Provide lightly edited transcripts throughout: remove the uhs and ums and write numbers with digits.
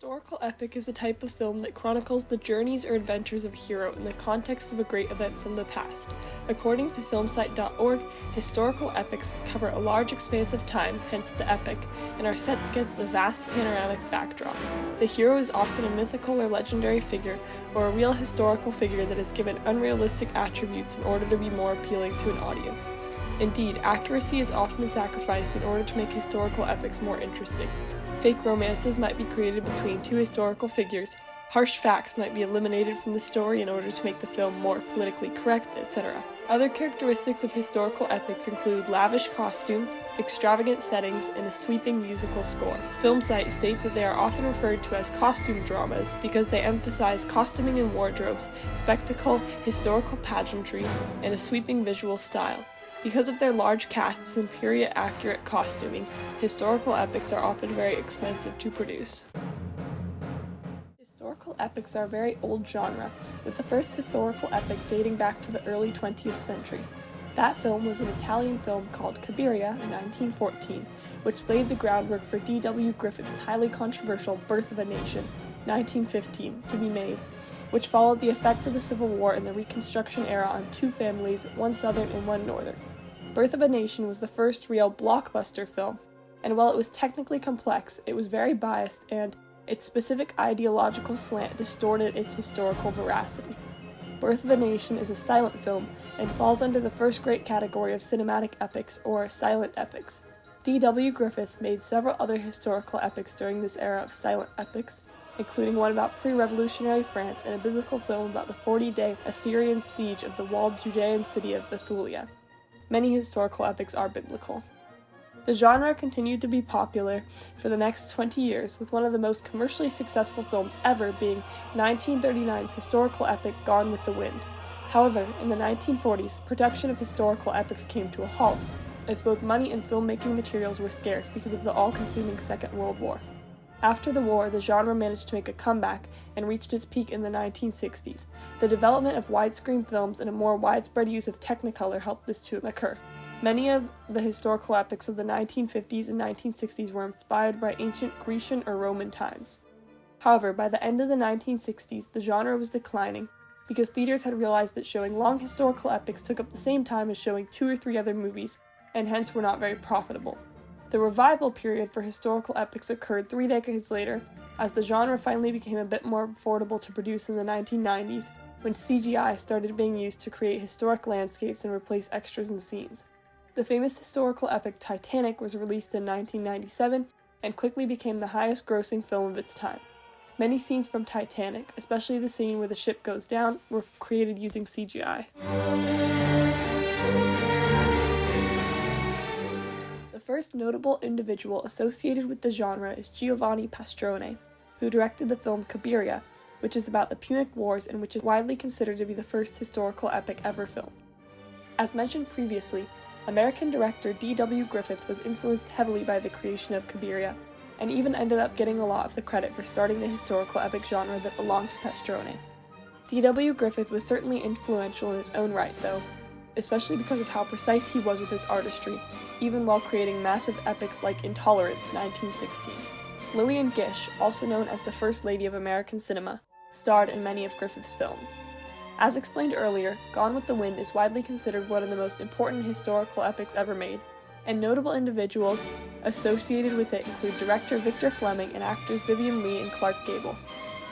Historical epic is a type of film that chronicles the journeys or adventures of a hero in the context of a great event from the past. According to filmsite.org, historical epics cover a large expanse of time, hence the epic, and are set against a vast panoramic backdrop. The hero is often a mythical or legendary figure, or a real historical figure that is given unrealistic attributes in order to be more appealing to an audience. Indeed, accuracy is often sacrificed in order to make historical epics more interesting. Fake romances might be created between two historical figures, harsh facts might be eliminated from the story in order to make the film more politically correct, etc. Other characteristics of historical epics include lavish costumes, extravagant settings, and a sweeping musical score. FilmSite states that they are often referred to as costume dramas because they emphasize costuming and wardrobes, spectacle, historical pageantry, and a sweeping visual style. Because of their large casts and period-accurate costuming, historical epics are often very expensive to produce. Historical epics are a very old genre, with the first historical epic dating back to the early 20th century. That film was an Italian film called Cabiria in 1914, which laid the groundwork for D.W. Griffith's highly controversial Birth of a Nation, 1915, to be made, which followed the effect of the Civil War and the Reconstruction era on two families, one Southern and one Northern. Birth of a Nation was the first real blockbuster film, and while it was technically complex, it was very biased and its specific ideological slant distorted its historical veracity. Birth of a Nation is a silent film and falls under the first great category of cinematic epics, or silent epics. D.W. Griffith made several other historical epics during this era of silent epics, including one about pre-revolutionary France and a biblical film about the 40-day Assyrian siege of the walled Judean city of Bethulia. Many historical epics are biblical. The genre continued to be popular for the next 20 years, with one of the most commercially successful films ever being 1939's historical epic Gone with the Wind. However, in the 1940s, production of historical epics came to a halt, as both money and filmmaking materials were scarce because of the all-consuming Second World War. After the war, the genre managed to make a comeback and reached its peak in the 1960s. The development of widescreen films and a more widespread use of Technicolor helped this to occur. Many of the historical epics of the 1950s and 1960s were inspired by ancient Grecian or Roman times. However, by the end of the 1960s, the genre was declining because theaters had realized that showing long historical epics took up the same time as showing 2 or 3 other movies, and hence were not very profitable. The revival period for historical epics occurred 3 decades later, as the genre finally became a bit more affordable to produce in the 1990s, when CGI started being used to create historic landscapes and replace extras and scenes. The famous historical epic Titanic was released in 1997 and quickly became the highest-grossing film of its time. Many scenes from Titanic, especially the scene where the ship goes down, were created using CGI. The first notable individual associated with the genre is Giovanni Pastrone, who directed the film Cabiria, which is about the Punic Wars and which is widely considered to be the first historical epic ever filmed. As mentioned previously, American director D.W. Griffith was influenced heavily by the creation of Cabiria, and even ended up getting a lot of the credit for starting the historical epic genre that belonged to Pastrone. D.W. Griffith was certainly influential in his own right, though, especially because of how precise he was with his artistry, even while creating massive epics like Intolerance, 1916. Lillian Gish, also known as the First Lady of American cinema, starred in many of Griffith's films. As explained earlier, Gone with the Wind is widely considered one of the most important historical epics ever made, and notable individuals associated with it include director Victor Fleming and actors Vivien Leigh and Clark Gable.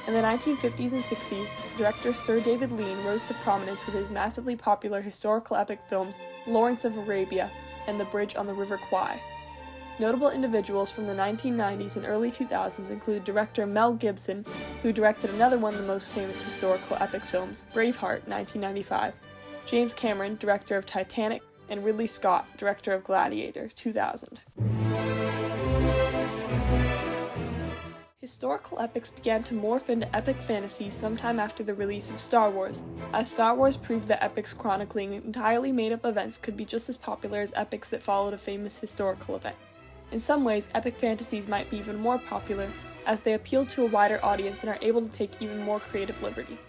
In the 1950s and 60s, director Sir David Lean rose to prominence with his massively popular historical epic films Lawrence of Arabia and The Bridge on the River Kwai. Notable individuals from the 1990s and early 2000s include director Mel Gibson, who directed another one of the most famous historical epic films, Braveheart, 1995, James Cameron, director of Titanic, and Ridley Scott, director of Gladiator, 2000. Historical epics began to morph into epic fantasy sometime after the release of Star Wars, as Star Wars proved that epics chronicling entirely made-up events could be just as popular as epics that followed a famous historical event. In some ways, epic fantasies might be even more popular, as they appeal to a wider audience and are able to take even more creative liberty.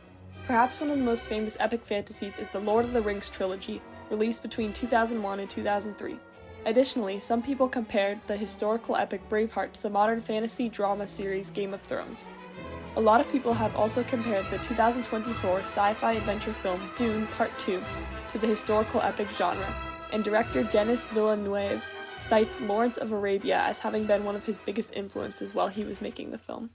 Perhaps one of the most famous epic fantasies is the Lord of the Rings trilogy, released between 2001 and 2003. Additionally, some people compared the historical epic Braveheart to the modern fantasy drama series Game of Thrones. A lot of people have also compared the 2024 sci-fi adventure film Dune Part 2 to the historical epic genre, and director Denis Villeneuve cites Lawrence of Arabia as having been one of his biggest influences while he was making the film.